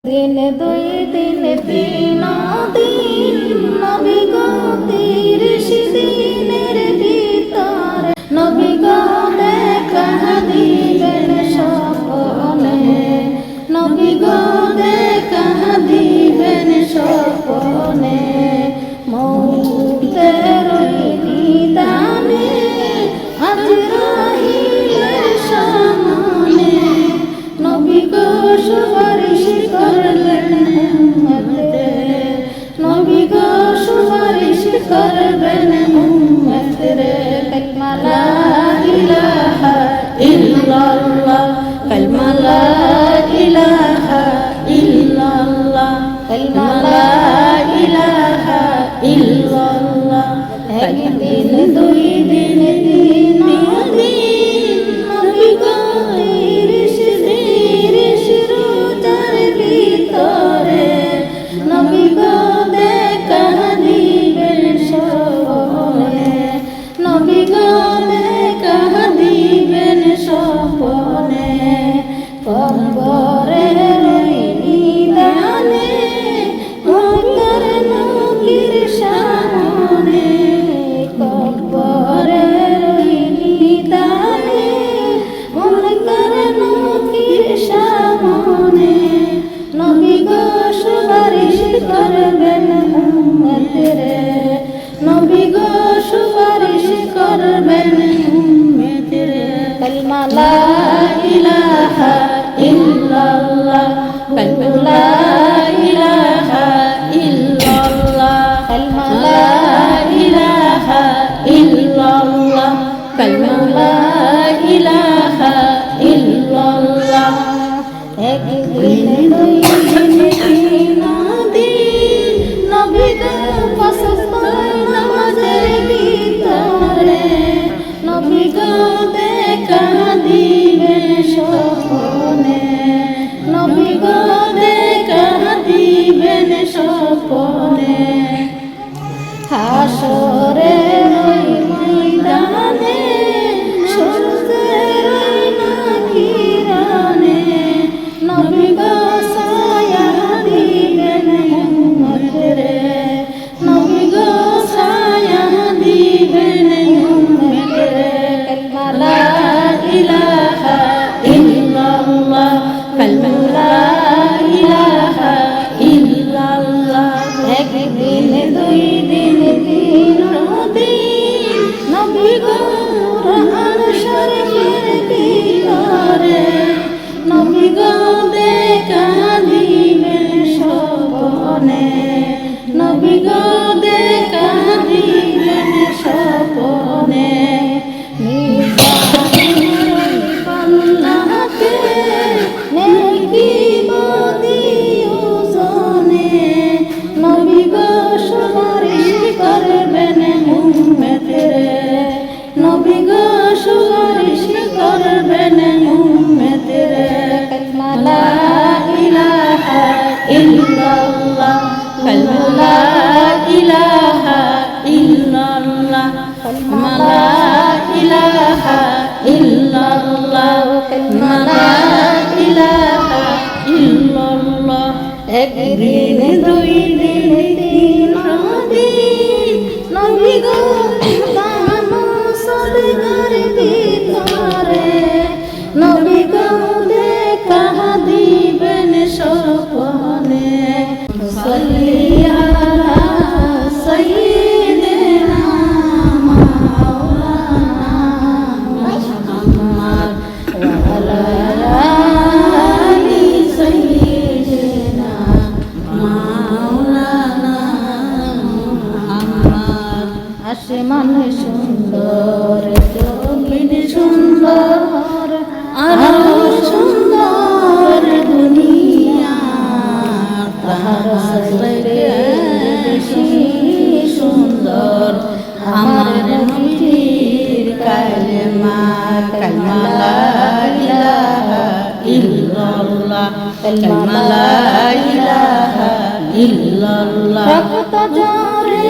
দিন দুই দিন তিন দিন নবী গো 30 দিনের ভিতরে নবী গো দেখা দিবেন স্বপ্নে নবী গো দেখা দিবেন স্বপ্নে মৌতের নিদানে আজরাইলের সামনে নবী গো সুপারিশ করবেন উম্মতের নবী গো সুপারিশ করবেন উম্মতের কালিমা লা ইলাহা ইল্লাল্লাহ কালিমা লা ইলাহা ইল্লাল্লাহ কালিমা লা ইলাহা ইল্লাল্লাহ একদিন দুই দিন তিন দিন নবী গো 30 রোজার ভিতরে নবী গো দেখা দিবেন স্বপ্নে নবী গো দেখা দিবেন স্বপ্নে কবরের নিদানে মুনকার নকির সামনে কবরের নিদানে মুনকার নকির সামনে নবী গো সুপারিশ করবেন উম্মতের নবী গো সুপারিশ করবেন উম্মতের কালিমা লা ইলাহা ইল্লাল্লাহ কালিমা লা ইলাহা ইল্লাল্লাহ কালিমা লা ইলাহা ইল্লাল্লাহ কালিমা লা ইলাহা ইল্লাল্লাহ একদিন দুই দিন তিন দিন নবী গো পাঁচ নামাজের ভিতরে নবী গো দেখা দিবেন স্বপ্নে নবী গো দেখা দিবেন স্বপ্নে হাসরের ময়দানে সূর্যের কিরণে নবী গো ছায়া দিবেন উম্মতের নবী গো ছায়া দিবেন উম্মতের কালিমা লা ইলাহা ইল্লাল্লাহ কালিমা লা ইলাহা ইল্লাল্লাহ একদিন দুই দিন তিন দিন নবী গো কুরআন শরীফের ভিতরে নবী গো দেখা দিবেন স্বপ্নে নবী গো দেখা দিবেন স্বপ্নে নিজামের পাল্লাতে নেকি বদিও জনে নবী গো সুপারিশ করবেন উম্মতের নবী গো সুপারিশ করবেন উম্মতের কালিমা লা ইলাহা ইল্লাল্লাহ কালিমা লা ইলাহা ইল্লাল্লাহ কালিমা লা ইলাহা ইল্লাল্লাহ কালিমা লা ইলাহা ইল্লাল্লাহ একদিন দুই দিন তিন দিন নবী গো কানো সদগার ভিতরে নবী গো দেখা দিবেন স্বপ্নে সাল্লি আলা সাইয়্যিদিনা মাওলানা মুহাম্মদ ওয়া আলা আলি সাইয়্যিদিনা মাওলানা মুহাম্মদ আসমান সুন্দর জমিন সুন্দর আরো সুন্দর দুনিয়া তাহার সাজতে বেশি সুন্দর আমার নবীর কালেমা কালিমা লা ইলাহা ইল্লাল্লাহ কালিমা লা ইলাহা ইল্লাল্লাহ রক্ত ঝরে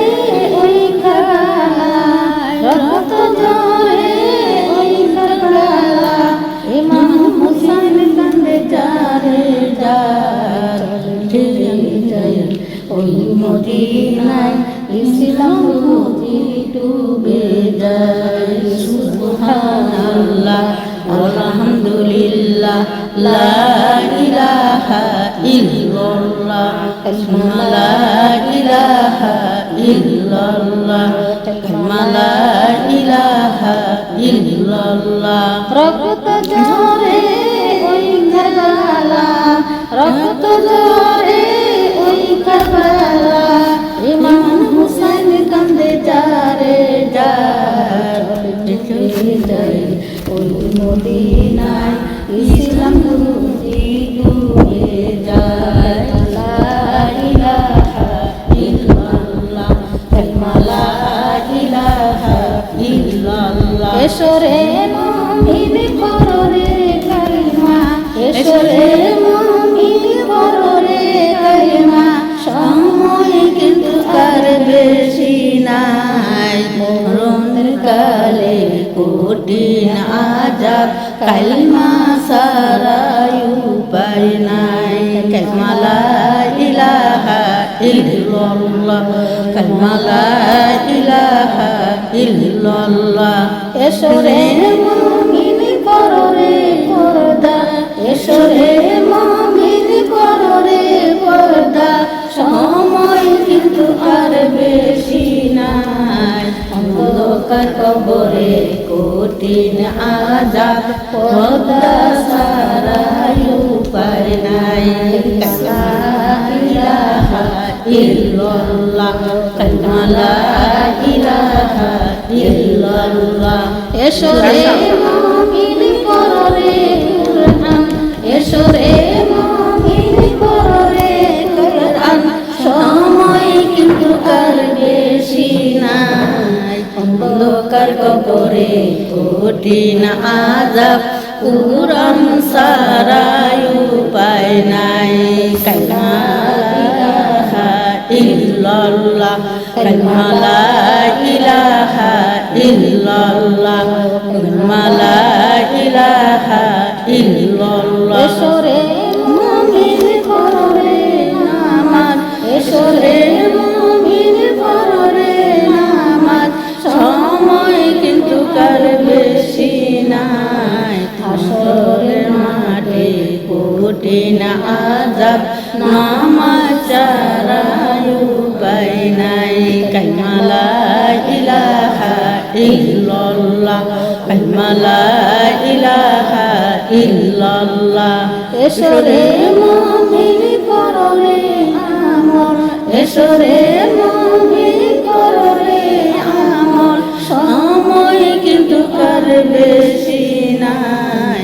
ওই কারবালায় রক্ত ঝরে ওই কারবালা ইমাম হুসাইন কান্দে যারে যার মদিনায় ইসলাম বুঝি ডুবে যায় সুবহানাল্লাহ আলহামদুলিল্লাহ লা ইলাহা ইল্লাল্লাহ লা ইলাহা ইল্লাল্লাহ লা ইলাহা ইল্লাল্লাহ রক্ত ঝরে ওই কারবালা রক্ত ঝরে ওই কারবালা ইমাম হুসাইন কান্দে যারে যায় ওই মদিনায় ইসলাম বুঝি ডুবে যায় লা ইলাহা ইল্লাল্লাহ লা ইলাহা ইল্লাল্লাহ এসরে মুমিন কররে কালিমা এসরে মুমিন কররে কালিমা সময় কিন্তু আর বেশি নাই মরণের কালে কঠিন আযাব কালিমা ছাড়াই উপায় নাই কালিমা লা ইলাহা ইল্লাল্লাহ কালিমা লা ইলাহা ইল্লাল্লাহ এসরে মুমিন কররে পর্দা এসরে মুমিন কররে পর্দা সময় কিন্তু আর বেশি নাই অন্ধকার কবরে কঠিন আযাব পর্দা ছাড়াই উপায় নাই লা ইলাহা ইল্লাল্লাহ লা ইলাহা ইল্লাল্লাহ এসরে মুমিন কররে কুরআন এসরে মুমিন কররে কুরআন সময় কিন্তু আর বেশি নাই অন্ধকার কবরে কঠিন আযাব কুরআন ছাড়াই উপায় নাই কালিমা ইলাহা ইল্লাল্লাহ কালিমা লা ইলাহা ইল্লাল্লাহ কালিমা লা ইলাহা ইল্লাল্লাহ এসরে মুমিন কররে নামাজ এসরে মুমিন কররে নামাজ সময় কিন্তু কার বেশি নাই হাসরের মাঠে কঠিন আযাব নামাজ ছাড়াই উপায় নাই কালিমা লা ইলাহা ইল্লাল্লাহ কালিমা লা ইলাহা ইল্লাল্লাহ এসরে মুমিন কররে আমল এসরে মুমিন কররে আমল সময় কিন্তু কার বেশি নাই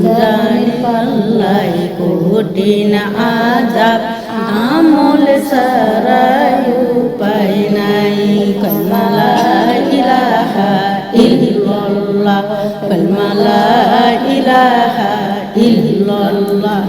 জানি পাল্লাই কঠিন আযাব আমল ছাড়াই উপায় নাই কালিমা লা ইলাহা ইল্লাল্লাহ কালিমা লা ইলাহা ইল্লাল্লাহ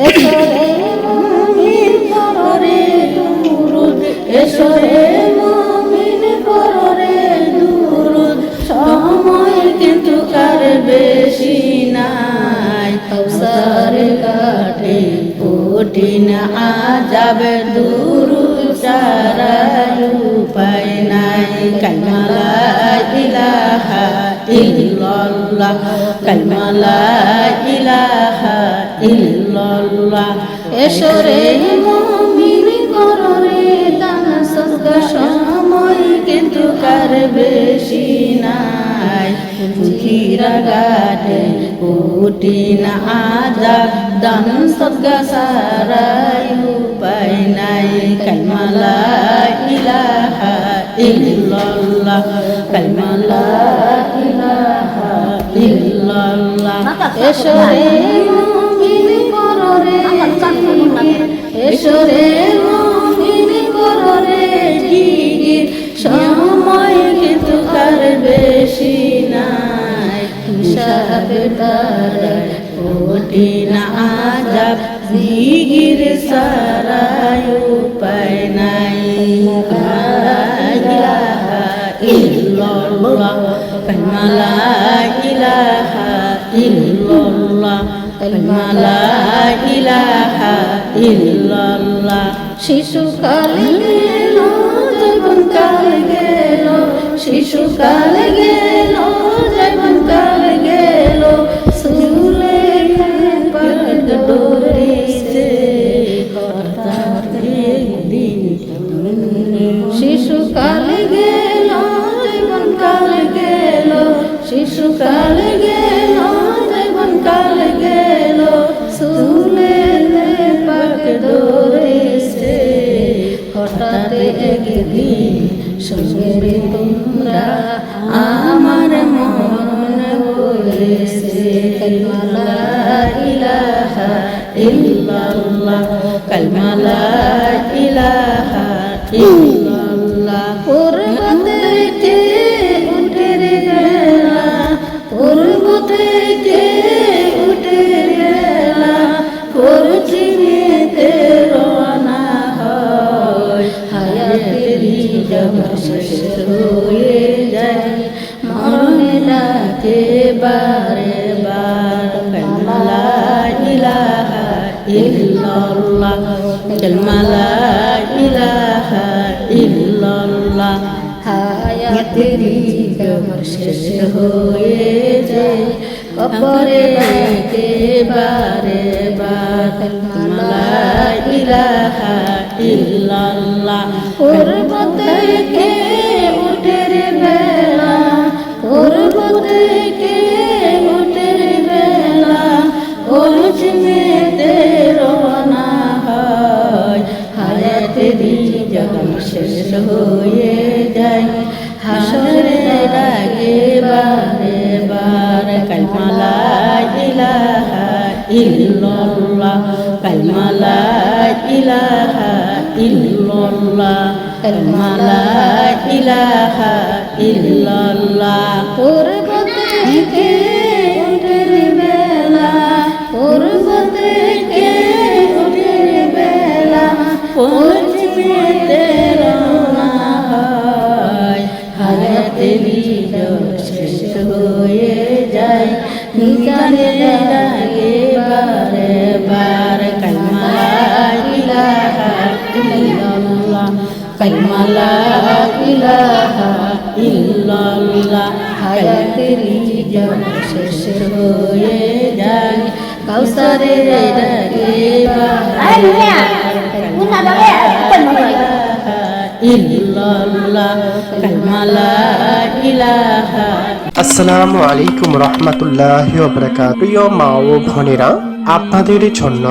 এসরে মুমিন কররে দুরুদ এসরে মুমিন কররে দুরুদ সময় কিন্তু কার বেশি নাই কাউসার ঘাটে কঠিন আযাব দুরুদ ছাড়াই উপায় নাই কালিমা লা ইলাহা ইল্লাল্লাহ কালিমা লা ইলাহা ইল্লাল্লাহ এসরে মুমিন কররে দান সদকা সময় কিন্তু কার বেশি নাই ফুকিরা ঘাটে কঠিন আযাব দান সদকা ছাড়াই উপায় নাই কালিমা লা ইলাহা ইল্লাল্লাহ কালিমা লা ইলাহা ইল্লাল্লাহ এসরে মুমিন কররে এসরে মুমিন কররে জিকির সময় কিন্তু কার বেশি নাই হিসাব তারাই কঠিন আযাব জিকির ছাড়াই উপায় নাই লা ইলাহা ইল্লাল্লাহ কালিমা লা ইলাহা ইল্লাল্লাহ কালিমা লা ইলাহা ইল্লাল্লাহ। শিশুকাল গেল যৌবনকাল গেল, শিশুকাল গেল যৌবনকাল গেল, চুলে পাট ডোরেছে হঠাৎ একদিন। শিশুকাল গেল যৌবনকাল গেল, শিশুকাল গেল যৌবনকাল গেল, চুলে পাট ডোরেছে হঠাৎ একদিন। সঙ্গে তোমরা আমার মন বলেছে কালিমা লা ইলাহা ইল্লাল্লাহ, কালিমা লা ইলাহা ইল্লাল্লাহ। পূর্ব থেকে উঠে গেলা, পূর্ব থেকে উঠে গেলা, পশ্চিমেতে রওনা হয়। হায়াতেরি যখন শেষ হয়ে যায়, মরণে ডাকে বারে বার কালিমা লা ইলাহা ইল্লাল্লাহ, কালিমা লা ইলাহা ইল্লাল্লাহ। হায়াতেরি যখন শেষ হয়ে যায়, কবরে ডাকে বারে বার কালিমা লা ইলাহা ইল্লাল্লাহ। পূর্ব থেকে উঠে বেলা, পূর্ব থেকে উঠে বেলা, পশ্চিমেতে রওনা হয়। হায়াতেরি যখন শেষ হয়ে যায়, হাসরে ডাকে বারে বার কালিমা লা ইলাহা ইল্লাল্লাহ, কালিমা লা ইলাহা ইল্লাল্লাহ, কালিমা লা ইলাহা ইল্লাল্লাহ। পূর্ব থেকে উঠে বেলা, পূর্ব থেকে উঠে বেলা, পশ্চিমেতে রওনা হয়। হায়াতেরি যখন শেষ হয়ে যায়, মিজানে ডাকে বারে বার কালিমা লা ইলাহা ইল্লাল্লাহ, কালিমা লা ইলাহা ইল্লাল্লাহ। হায়াতেরি যখন শেষ হয়ে যায়, কাউসারে ডাকে বারে বার কালিমা লা ইলাহা ইল্লাল্লাহ, কালিমা লা ইলাহা। আসসালামু আলাইকুম রহমতুল্লাহি ওয়া বারাকাতুহু। প্রিয় মা ও বোনেরা, আপনাদের জন্য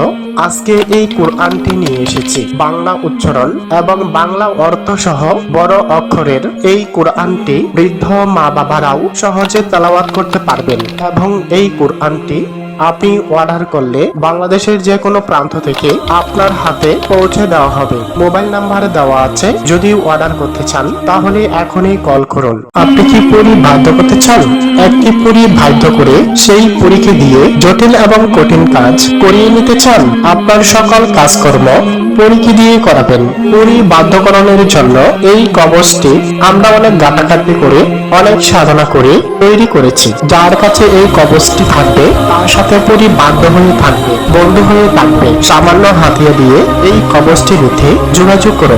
আজকে এই কোরআনটি নিয়ে এসেছি। বাংলা উচ্চারণ এবং বাংলা অর্থ সহ বড় অক্ষরের এই কোরআনটি বৃদ্ধ মা বাবারাও সহজে তেলাওয়াত করতে পারবেন এবং এই কোরআনটি আপনি অর্ডার করলে বাংলাদেশের যে কোনো প্রান্ত থেকে আপনার হাতে পৌঁছে দেওয়া হবে। মোবাইল নাম্বার দেওয়া আছে, যদি অর্ডার করতে চান তাহলে এখনই কল করুন। আপনি কি পরী বাধ্য করতে চান? একটি পরী বাধ্য করে সেই পরীকে দিয়ে জটিল এবং কঠিন কাজ করিয়ে নিতে চান? আপনার সকল কাজকর্ম পরীকে দিয়ে করাবেন। পরী বাধ্যকরণের জন্য এই কবচটি আমরা অনেক গাঁটাকাটি করে অনেক সাধনা করে তৈরি করেছি। যার কাছে এই কবচটি থাকবে তার সাথে পরী বাধ্য হয়ে থাকবে, বন্ধু হয়ে থাকবে। সামান্য হাতিয়ে দিয়ে এই কবচটি নিতে যোগাযোগ করুন